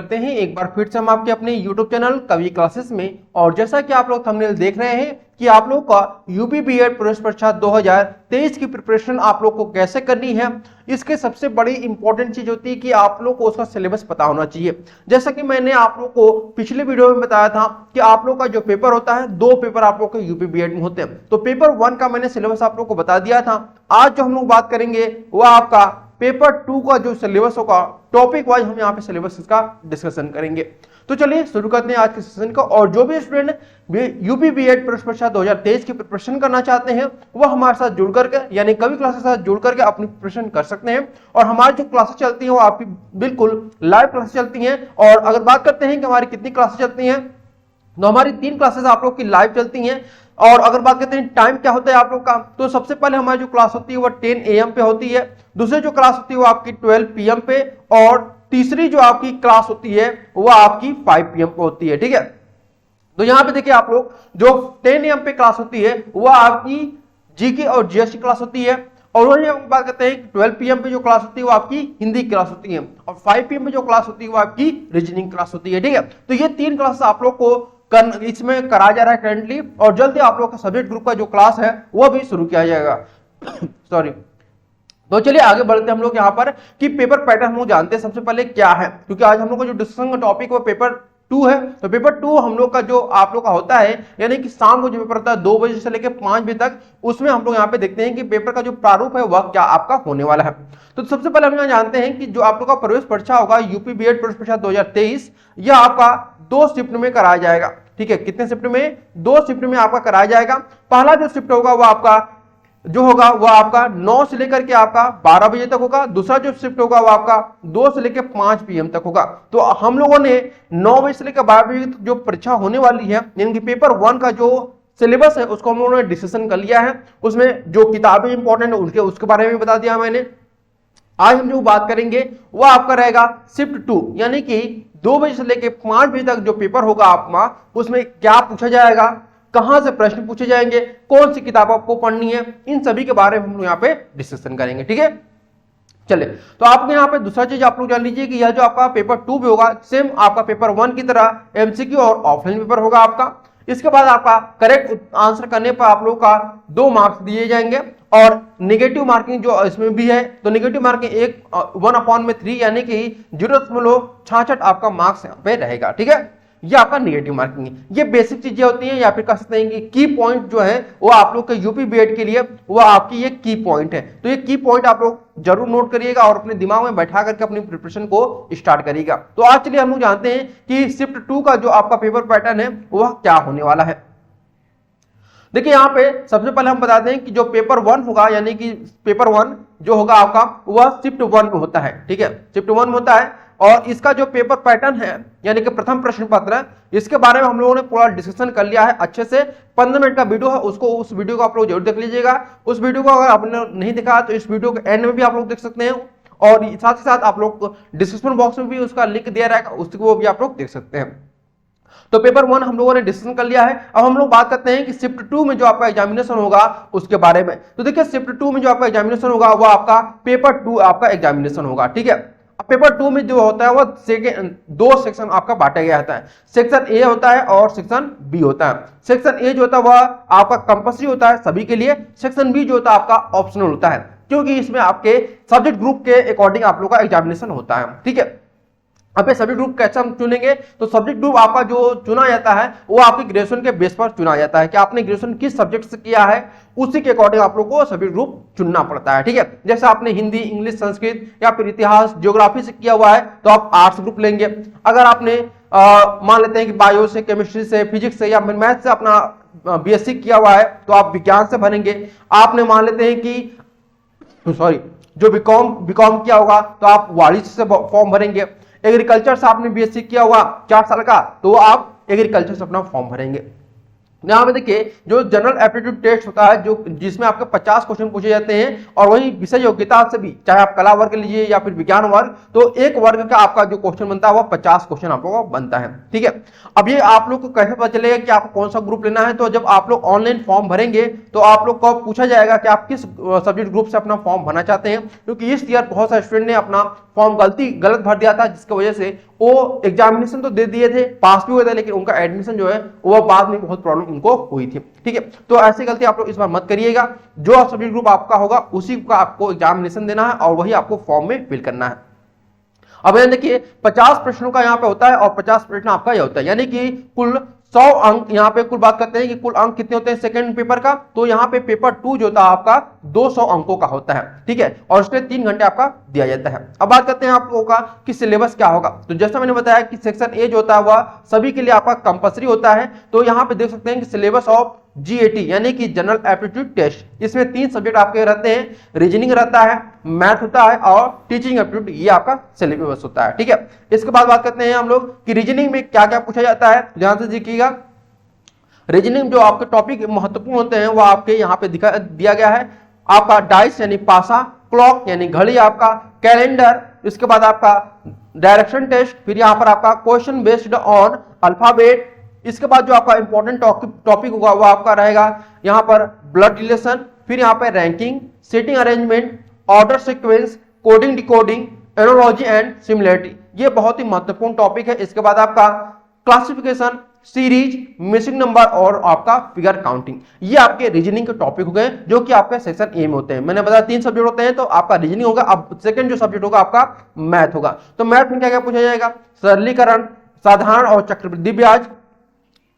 करते हैं एक बार फिर से हम आपके अपने YouTube चैनल कवि क्लासेस में। और जैसा कि आप लोग थंबनेल देख रहे हैं कि आप लोग का यूपी बीएड प्रवेश परीक्षा 2023 की प्रिपरेशन आप लोग को कैसे करनी है, इसके सबसे बड़ी इंपॉर्टेंट चीज होती है कि आप लोग को उसका सिलेबस पता होना चाहिए। जैसा कि मैंने आप लोग को पिछले वीडियो में बताया था कि आप लोग का जो पेपर होता है, दो पेपर आप लोग के यूपी बीएड में होते हैं। तो पेपर 1 का मैंने सिलेबस आप लोग को बता दिया था। आज जो हम लोग बात करेंगे वो आपका पेपर 2 का जो सिलेबस होगा, टॉपिक वाइज हम यहाँ पे सिलेबस इसका डिस्कशन करेंगे। तो चलिए शुरू करते हैं आज के सेशन का। और जो भी स्टूडेंट यूपी बीएड प्रवेश परीक्षा 2023 की प्रिपरेशन करना चाहते हैं वो हमारे साथ जुड़ करके यानी कवि क्लासेस के साथ जुड़ करके अपनी प्रिपरेशन कर सकते हैं। और हमारी जो क्लासेस चलती हैं वो आपकी बिल्कुल लाइव क्लासेस चलती हैं। और अगर बात करते हैं कि हमारी कितनी क्लासेस चलती हैं, तो हमारी 3 क्लासेस आप लोग की लाइव चलती हैं। और अगर बात करते हैं टाइम क्या होता है आप लोग का, तो सबसे पहले हमारी जो क्लास होती है वो 10 AM पे होती है। दूसरी जो क्लास होती है वो आपकी 12 PM पे, और तीसरी जो आपकी क्लास होती है वो आपकी 5 PM पे होती है। ठीक है, तो यहां पे देखिए आप लोग जो 10 AM पे क्लास होती है वो आपकी जीके और जीएस की क्लास होती है। और वही हम बात करते हैं 12 PM पे जो क्लास होती है वो आपकी हिंदी क्लास होती है। और 5 PM पे जो क्लास होती है वो आपकी रीजनिंग क्लास होती है। ठीक है, तो ये 3 क्लास आप लोग को इसमें कराया जा रहा है करंटली। और जल्दी आप लोग का सब्जेक्ट ग्रुप का जो क्लास है वो भी शुरू किया जाएगा। सॉरी। तो चलिए आगे बढ़ते हैं हम लोग यहाँ पर कि पेपर पैटर्न हम लोग जानते हैं सबसे पहले क्या है, क्योंकि आज हम लोग का जो डिस्कशन का टॉपिक वो पेपर 2 है। तो पेपर 2 हम लोग का जो आप लोग का होता है यानी कि शाम को जो पेपर होता है 2 बजे से लेकर 5 बजे तक, उसमें हम लोग यहाँ पे देखते हैं कि पेपर का जो प्रारूप है वह क्या आपका होने वाला है। तो सबसे पहले हम यहाँ जानते हैं कि जो आप लोग का प्रवेश परीक्षा होगा यूपी बीएड प्रवेश परीक्षा 2023, यह आपका 2 शिफ्ट में कराया जाएगा। ठीक है, कितने शिफ्ट में? 2 शिफ्ट में आपका कराया जाएगा। पहला जो शिफ्ट होगा वो आपका जो होगा वो आपका 9 से लेकर के आपका 12 बजे तक होगा। दूसरा जो शिफ्ट होगा वो आपका 2 से लेकर 5 PM तक होगा। तो हम लोगों ने 9 बजे से लेकर 12 बजे तक जो परीक्षा होने वाली है यानी कि पेपर 1 का जो सिलेबस है उसको हम लोगों ने डिस्कशन कर लिया है। उसमें जो किताबें इंपॉर्टेंट है उसके बारे में बता दिया मैंने। आज हम जो बात करेंगे वो आपका रहेगा शिफ्ट 2 यानी कि 2 बजे से लेकर 5 बजे तक जो पेपर होगा आपका, उसमें क्या पूछा जाएगा, कहां से प्रश्न पूछे जाएंगे, कौन सी किताब आपको पढ़नी है, इन सभी के बारे में हम लोग यहाँ पे डिस्कशन करेंगे। ठीक है, चलिए तो आपको यहाँ पे दूसरा चीज आप लोग जान लीजिए कि यह जो आपका पेपर 2 भी होगा सेम आपका पेपर 1 की तरह MCQ और ऑफलाइन पेपर होगा आपका। इसके बाद आपका करेक्ट आंसर करने पर आप लोग का 2 मार्क्स दिए जाएंगे। और नेगेटिव मार्किंग जो इसमें भी है, तो नेगेटिव मार्किंग 1/3 यानी कि 0.66 आपका मार्क्स यहाँ पे रहेगा। ठीक है, ये आपका नेगेटिव मार्किंग है। ये बेसिक चीजें होती हैं, या फिर कह सकते हैं कि की पॉइंट जो है वो आप लोग के यूपी बीएड के लिए वो आपकी ये की पॉइंट है। तो ये की पॉइंट आप लोग जरूर नोट करिएगा और अपने दिमाग में बैठा करके अपनी प्रिपरेशन को स्टार्ट करिएगा। तो आज चलिए हम लोग जानते हैं कि शिफ्ट 2 का जो आपका पेपर पैटर्न है वह क्या होने वाला है। देखिए यहाँ पे सबसे पहले हम बताते हैं कि जो पेपर 1 होगा यानी कि पेपर 1 जो होगा आपका वह शिफ्ट 1 में होता है। ठीक है, शिफ्ट 1 में होता है। और इसका जो पेपर पैटर्न है यानी कि प्रथम प्रश्न पत्र, इसके बारे में हम लोगों ने पूरा डिस्कशन कर लिया है अच्छे से। 15 मिनट का वीडियो है, उस वीडियो को आप लोग जरूर देख लीजिएगा। उस वीडियो को अगर आपने नहीं देखा तो इस वीडियो के एंड में भी आप लोग देख सकते हैं। और साथ ही साथ आप लोग डिस्क्रिप्शन बॉक्स में भी उसका लिंक दिया रहेगा, उसको भी आप लोग देख सकते हैं। तो पेपर 1 हम लोगों ने डिस्कशन कर लिया है। अब हम लोग बात करते हैं कि शिफ्ट 2 में जो आपका एग्जामिनेशन होगा उसके बारे में। तो देखिए शिफ्ट 2 में जो आपका एग्जामिनेशन होगा वो आपका पेपर 2 आपका एग्जामिनेशन होगा। ठीक है, अब पेपर 2 में जो होता है वो 2 सेक्शन आपका बांटा गया होता है। सेक्शन ए होता है और सेक्शन बी होता है। सेक्शन ए जो होता है वह आपका कंपल्सरी होता है सभी के लिए। सेक्शन बी जो होता है आपका ऑप्शनल होता है, क्योंकि इसमें आपके सब्जेक्ट ग्रुप के अकॉर्डिंग आप लोग का एग्जामिनेशन होता है। ठीक है, अब ये सब्जेक्ट ग्रुप कैसे हम चुनेंगे, तो सब्जेक्ट ग्रुप आपका जो चुना जाता है वो आपकी ग्रेजुएशन के बेस पर चुना जाता है कि आपने ग्रेजुएशन किस सब्जेक्ट से किया है, उसी के अकॉर्डिंग आप लोग को सब्जेक्ट ग्रुप चुनना पड़ता है। ठीक है, जैसे आपने हिंदी, इंग्लिश, संस्कृत या फिर इतिहास, ज्योग्राफी से किया हुआ है तो आप आर्ट्स ग्रुप लेंगे। अगर आपने मान लेते हैं कि बायो से, केमिस्ट्री से, फिजिक्स से या मैथ से अपना BSc किया हुआ है तो आप विज्ञान से भरेंगे। आपने मान लेते हैं कि जो बीकॉम किया होगा तो आप वाणिज्य से फॉर्म भरेंगे। एग्रीकल्चर से आपने BSc किया हुआ 4 साल का तो आप एग्रीकल्चर से अपना फॉर्म भरेंगे। यहाँ पे देखिए जो जनरल एप्टीट्यूड टेस्ट होता है जो जिसमें आपके 50 क्वेश्चन पूछे जाते हैं, और वही विषय योग्यता से भी, चाहे आप कला वर्ग लीजिए या फिर विज्ञान वर्ग, तो एक वर्ग का आपका जो क्वेश्चन बनता है वो 50 क्वेश्चन आप लोगों का बनता है। ठीक है, अब ये आप लोग को कैसे पता चलेगा कि आपको कौन सा ग्रुप लेना है, तो जब आप लोग ऑनलाइन फॉर्म भरेंगे तो आप लोग को पूछा जाएगा कि आप किस सब्जेक्ट ग्रुप से अपना फॉर्म भरना चाहते हैं, क्योंकि इस ईयर बहुत सारे स्टूडेंट ने अपना फॉर्म गलत भर दिया था, जिसकी वजह से वो एग्जामिनेशन तो दे दिए थे, पास भी हुए थे, लेकिन उनका एडमिशन जो है वो बाद में बहुत प्रॉब्लम उनको हुई थी। ठीक है, तो ऐसी गलती आप लोग इस बार मत करिएगा। जो सब्जेक्ट ग्रुप आपका होगा उसी का आपको एग्जामिनेशन देना है और वही आपको फॉर्म में फिल करना है। अब यहां देखिए 50 प्रश्नों का यहाँ पे होता है और 50 प्रश्न आपका यह होता है, यानी कि कुल 100 अंक। यहाँ पे कुल बात करते हैं कि कुल अंक कितने होते हैं सेकंड पेपर का, तो यहाँ पे पेपर 2 जो होता है आपका 200 अंकों का होता है। ठीक है, और उसके 3 घंटे आपका दिया जाता है। अब बात करते हैं आप लोगों का कि सिलेबस क्या होगा। तो जैसा मैंने बताया कि सेक्शन ए जो होता है वह सभी के लिए आपका कंपल्सरी होता है। तो यहाँ पे देख सकते हैं कि सिलेबस ऑफ GAT यानी कि जनरल एप्टीट्यूड टेस्ट, इसमें 3 सब्जेक्ट आपके रहते हैं, रीजनिंग रहता है, मैथ होता है और टीचिंग एप्टीट्यूड, ये आपका सिलेबस होता है। ठीक है, इसके बाद बात करते हैं हम लोग कि रीजनिंग में क्या क्या पूछा जाता है। ध्यान से देखिएगा, रीजनिंग जो आपके टॉपिक महत्वपूर्ण होते हैं वो आपके यहाँ पे दिया गया है। आपका डाइस यानी पासा, क्लॉक यानी घड़ी, आपका कैलेंडर, इसके बाद आपका डायरेक्शन टेस्ट, फिर यहाँ पर आपका क्वेश्चन बेस्ड ऑन अल्फाबेट, इसके बाद जो आपका इंपॉर्टेंट टॉपिक होगा वो आपका रहेगा यहाँ पर ब्लड रिलेशन, फिर यहाँ पर ranking, seating arrangement, order sequence, coding decoding, analogy and similarity, ये बहुत ही महत्वपूर्ण टॉपिक है। इसके बाद आपका क्लासिफिकेशन, सीरीज, मिसिंग नंबर और आपका फिगर काउंटिंग, ये आपके रीजनिंग के टॉपिक हो गए जो कि आपके सेक्शन ए में होते हैं। मैंने बताया 3 सब्जेक्ट होते हैं, तो आपका रीजनिंग होगा। अब सेकंड जो सब्जेक्ट होगा आपका मैथ होगा। तो मैथ में क्या क्या पूछा जाएगा, सरलीकरण, साधारण और चक्रवृद्धि ब्याज,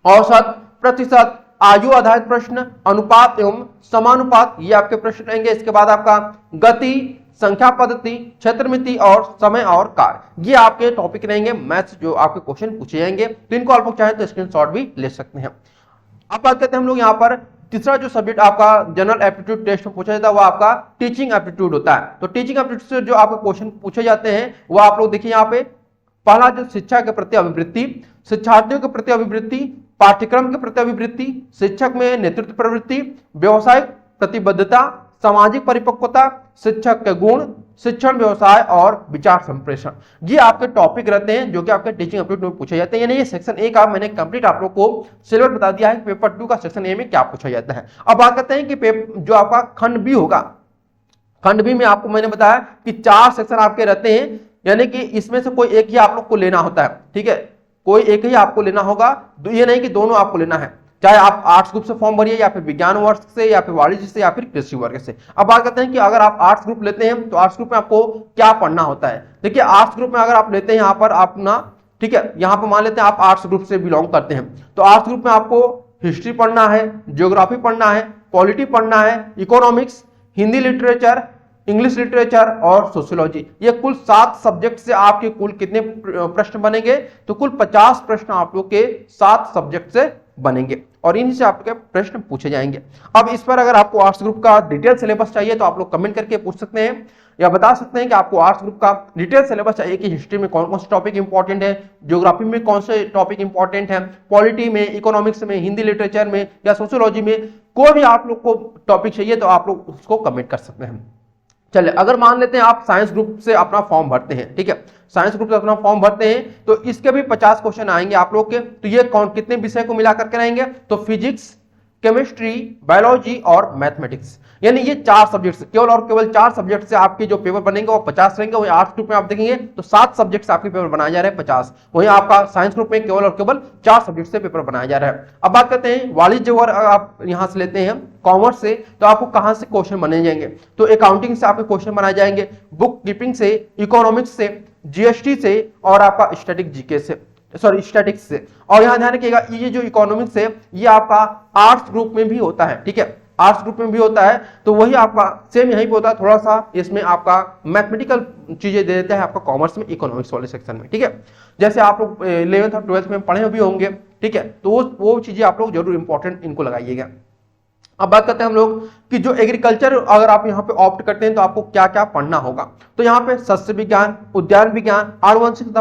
औसत, प्रतिशत, आयु आधारित प्रश्न, अनुपात एवं समानुपात, ये आपके प्रश्न रहेंगे। इसके बाद आपका गति, संख्या पद्धति, क्षेत्रमिति और समय और कार्य, ये आपके टॉपिक रहेंगे मैथ्स जो आपके क्वेश्चन पूछे जाएंगे। तो इनको आप लोग चाहें तो स्क्रीनशॉट भी ले सकते हैं। अब बात करते हैं हम लोग यहाँ पर तीसरा जो सब्जेक्ट आपका जनरल एप्टीट्यूड टेस्ट में पूछा जाता है वो आपका टीचिंग एप्टीट्यूड होता है। तो टीचिंग एप्टीट्यूड से जो आपके क्वेश्चन पूछे जाते हैं वो आप लोग देखिए यहाँ पे, पहला जो शिक्षा के प्रति अभिवृत्ति, शिक्षार्थियों के प्रति अभिवृत्ति, पाठ्यक्रम के प्रति अभिवृत्ति, शिक्षक में नेतृत्व प्रवृत्ति, व्यवसायिक प्रतिबद्धता, सामाजिक परिपक्वता, शिक्षक के गुण, शिक्षण व्यवसाय और विचार संप्रेषण, ये आपके टॉपिक रहते हैं जो कि आपके टीचिंग एप्टीट्यूड में पूछे जाते हैं। यानी ये सेक्शन ए का मैंने कंप्लीट आप लोग को सिलेबस बता दिया है कि पेपर 2 का सेक्शन ए में क्या पूछा जाता है। अब बात करते हैं कि जो आपका खंड बी होगा, खंड बी में आपको मैंने बताया कि 4 सेक्शन आपके रहते हैं, यानी कि इसमें से कोई एक ही आप लोग को लेना होता है। ठीक है, कोई एक ही आपको लेना होगा, ये नहीं कि दोनों आपको लेना है, चाहे आप आर्ट्स ग्रुप से फॉर्म भरिए या फिर विज्ञान वर्ग से या फिर वाणिज्य से या फिर कृषि वर्ग से। अब बात करते हैं कि अगर आप आर्ट्स ग्रुप लेते हैं तो आर्ट्स ग्रुप में आपको क्या पढ़ना होता है। देखिए आर्ट्स ग्रुप में अगर आप लेते हैं यहाँ पर अपना, ठीक है, यहाँ पर मान लेते हैं आप आर्ट्स ग्रुप से बिलोंग करते हैं, तो आर्ट्स ग्रुप में आपको हिस्ट्री पढ़ना है, ज्योग्राफी पढ़ना है, पॉलिटी पढ़ना है, economics, Hindi literature, English literature और सोशियोलॉजी, ये कुल 7 सब्जेक्ट से आपके कुल कितने प्रश्न बनेंगे, तो कुल 50 प्रश्न आप लोग के 7 सब्जेक्ट से बनेंगे और इन्हीं से आपके प्रश्न पूछे जाएंगे। अब इस पर अगर आपको आर्ट्स ग्रुप का डिटेल सिलेबस चाहिए तो आप लोग कमेंट करके पूछ सकते हैं या बता सकते हैं कि आपको आर्ट्स ग्रुप का डिटेल सिलेबस चाहिए कि हिस्ट्री में कौन कौन से टॉपिक इंपॉर्टेंट है, ज्योग्राफी में कौन से टॉपिक इंपॉर्टेंट है, पॉलिटी में, इकोनॉमिक्स में, हिंदी लिटरेचर में या सोशियोलॉजी में, कोई भी आप लोग को टॉपिक चाहिए तो आप लोग उसको कमेंट कर सकते हैं। चलिए, अगर मान लेते हैं आप साइंस ग्रुप से अपना फॉर्म भरते हैं, ठीक है, साइंस ग्रुप से अपना फॉर्म भरते हैं तो इसके भी 50 क्वेश्चन आएंगे आप लोग के। तो ये कौन कितने विषय को मिला करके रहेंगे, तो फिजिक्स, केमिस्ट्री, बायोलॉजी और मैथमेटिक्स, यानी ये 4 सब्जेक्ट, केवल और केवल 4 सब्जेक्ट से आपके जो पेपर बनेंगे वो 50 रहेंगे। वहीं आर्ट्स ग्रुप में आप देखेंगे तो 7 सब्जेक्ट से आपके पेपर बनाए जा रहे हैं 50, वहीं आपका साइंस ग्रुप में केवल और केवल 4 सब्जेक्ट से पेपर बनाया जा रहा है। अब बात करते हैं वाणिज्य वर्ग, आप यहां से लेते हैं कॉमर्स से तो आपको कहां से क्वेश्चन बने जाएंगे, तो अकाउंटिंग से आपके क्वेश्चन बनाए जाएंगे, बुक कीपिंग से, इकोनॉमिक्स से, जीएसटी से और आपका स्टैटिक जीके से, स्टैटिक्स से। और यहां ध्यान रखिएगा ये जो इकोनॉमिक्स है ये आपका आर्ट्स ग्रुप में भी होता है, ठीक है, आर्ट्स ग्रुप में भी होता है, तो वही आपका सेम यहीं पे होता है, थोड़ा सा इसमें आपका मैथमेटिकल चीजें दे देता है आपका कॉमर्स में, इकोनॉमिक्स वाले सेक्शन में, ठीक है, जैसे आप लोग 11th और 12th में पढ़े भी होंगे, ठीक है, तो वो चीजें आप लोग जरूर इंपॉर्टेंट इनको लगाइएगा। अब बात करते हैं हम लोग कि जो एग्रीकल्चर अगर आप यहाँ पे ऑप्ट करते हैं तो आपको क्या क्या पढ़ना होगा, तो यहाँ पे शस्य विज्ञान, उद्यान विज्ञान, आनुवंशिक तथा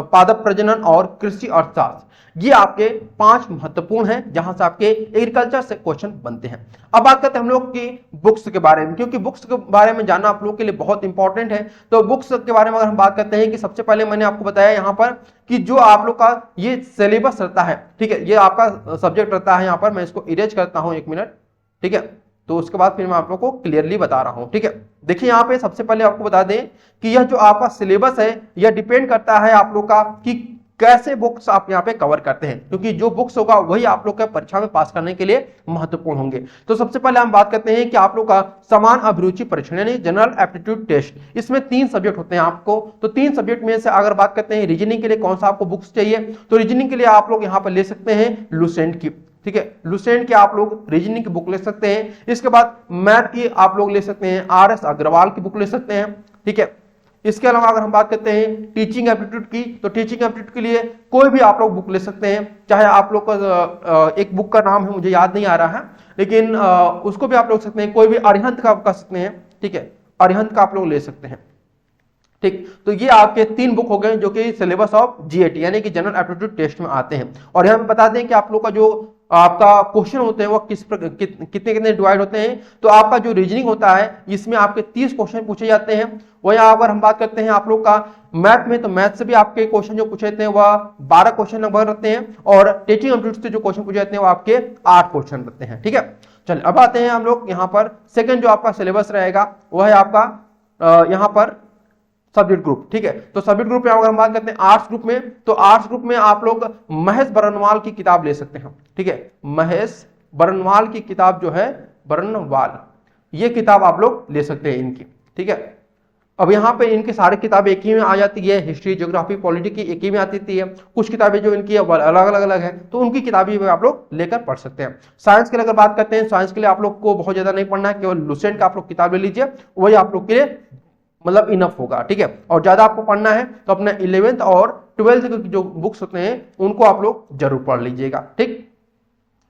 पादप प्रजनन और कृषि अर्थशास्त्र, ये आपके 5 महत्वपूर्ण हैं जहां से आपके एग्रीकल्चर से क्वेश्चन बनते हैं। अब बात करते हैं हम लोग की बुक्स के बारे में, क्योंकि बुक्स के बारे में जानना आप लोगों के लिए बहुत इंपॉर्टेंट है। तो बुक्स के बारे में अगर हम बात करते हैं कि सबसे पहले मैंने आपको बताया यहाँ पर कि जो आप लोग का ये सिलेबस रहता है, ठीक है, ये आपका सब्जेक्ट रहता है, यहाँ पर मैं इसको इरेज करता हूं 1 मिनट, ठीक है, तो उसके बाद फिर मैं आप लोग को क्लियरली बता रहा हूं। ठीक है, देखिए यहाँ पे सबसे पहले आपको बता दें कि यह जो आपका सिलेबस है यह डिपेंड करता है आप लोग का कि कैसे बुक्स आप यहाँ पे कवर करते हैं, क्योंकि जो बुक्स होगा वही आप लोग का परीक्षा में पास करने के लिए महत्वपूर्ण होंगे। तो सबसे पहले हम बात करते हैं कि आप लोग का समान अभिरुचि परीक्षण यानी जनरल एप्टीट्यूड टेस्ट, इसमें 3 सब्जेक्ट होते हैं आपको। तो 3 सब्जेक्ट में से अगर बात करते हैं रीजनिंग के लिए कौन सा आपको बुक्स चाहिए, तो रीजनिंग के लिए आप लोग यहाँ पर ले सकते हैं लुसेंट की। ठीक है, लुसेंट की आप लोग रीजनिंग की बुक ले सकते हैं। इसके बाद मैथ की आप लोग ले सकते हैं RS अग्रवाल की बुक ले सकते हैं। ठीक है, इसके अलावा अगर हम बात करते हैं टीचिंग एप्टीट्यूड की, तो टीचिंग एप्टीट्यूड के लिए कोई भी आप लोग बुक ले सकते हैं, चाहे आप लोग का एक बुक का नाम है मुझे याद नहीं आ रहा है, लेकिन उसको भी आप लोग सकते हैं, कोई भी अरिहंत का कर सकते हैं। ठीक है, अरिहंत का आप लोग ले सकते हैं। ठीक, तो ये आपके 3 बुक हो गए जो कि सिलेबस ऑफ GAT यानी कि जनरल एप्टीट्यूड टेस्ट में आते हैं। और यहाँ पे बता दें कि आप लोग का जो आपका क्वेश्चन होते हैं वो कितने कितने डिवाइड होते हैं। तो आपका जो रीजनिंग होता है इसमें आपके 30 क्वेश्चन पूछे जाते हैं। वहीं अगर हम बात करते हैं आप लोग का मैथ में, तो मैथ से भी आपके क्वेश्चन जो पूछे जाते हैं वह 12 क्वेश्चन लगभग रहते हैं, और टीचिंग एप्टीट्यूड से जो क्वेश्चन पूछे जाते हैं वो आपके 8 क्वेश्चन रहते हैं। ठीक है, चलिए अब आते हैं हम लोग यहाँ पर सेकेंड जो आपका सिलेबस रहेगा वह है आपका यहाँ पर सब्जेक्ट ग्रुप। ठीक है, तो सब्जेक्ट ग्रुप में अगर हम बात करते हैं आर्ट्स ग्रुप में, तो आर्ट्स ग्रुप में आप लोग महेश बरनवाल की किताब ले सकते हैं। ठीक है, महेश बरनवाल की किताब जो है, बरनवाल, ये किताब आप लोग ले सकते हैं इनकी। ठीक है, अब यहाँ पे इनकी सारी किताबें एक ही में आ जाती है, हिस्ट्री ज्योग्राफी पॉलिटी की एक ही में आती है। कुछ किताबें जो इनकी अलग अलग है, तो उनकी किताबें भी आप लोग लेकर पढ़ सकते हैं। साइंस के लिए अगर बात करते हैं, साइंस के लिए आप लोग को बहुत ज्यादा नहीं पढ़ना है, केवल लुसेंट का आप लोग किताब ले लीजिए, वही आप लोग के लिए मतलब इनफ होगा। ठीक है, और ज्यादा आपको पढ़ना है तो अपने 11th और 12th के जो बुक्स होते हैं उनको आप लोग जरूर पढ़ लीजिएगा। ठीक,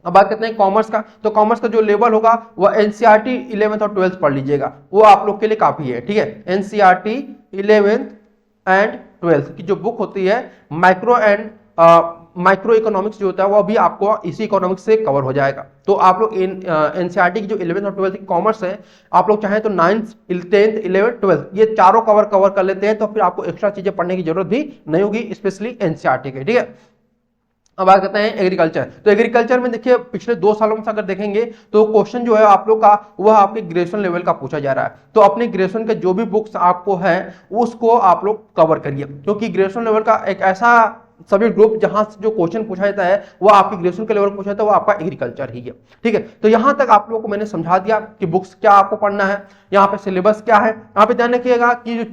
अब बात करते हैं कॉमर्स का, तो कॉमर्स का जो लेवल होगा वह NCERT 11th और 12th पढ़ लीजिएगा, वो आप लोग के लिए काफी है। ठीक है, NCERT 11th एंड 12th की जो बुक होती है, माइक्रो इकोनॉमिक्स जो होता है वो भी आपको इसी इकोनॉमिक्स से कवर हो जाएगा। तो आप लोग NCERT की जो 11th और 12th की कॉमर्स है, आप लोग चाहें तो 9th 10th 11th 12th ये चारों कवर कर लेते हैं, तो फिर आपको एक्स्ट्रा चीजें पढ़ने की जरूरत भी नहीं होगी, स्पेशली NCERT के। ठीक है, अब बात करते हैं एग्रीकल्चर। तो एग्रीकल्चर में देखिए पिछले 2 सालों में अगर देखेंगे तो क्वेश्चन जो है आप लोग का वह आपके ग्रेजुएशन लेवल का पूछा जा रहा है। तो अपने ग्रेजुएशन के जो भी बुक्स आपको है उसको आप लोग कवर करिए, क्योंकि ग्रेजुएशन लेवल का एक ऐसा सब्जेक्ट ग्रुप जहां से जो क्वेश्चन पूछा जाता है वो आपके ग्रेजुएशन के लेवल पूछा जाता है, वो आपका एग्रीकल्चर ही है। ठीक है, तो यहां तक आप लोगों को मैंने समझा दिया कि बुक्स क्या आपको पढ़ना है, यहाँ पे सिलेबस क्या है। यहाँ पे ध्यान रखिएगा कि जो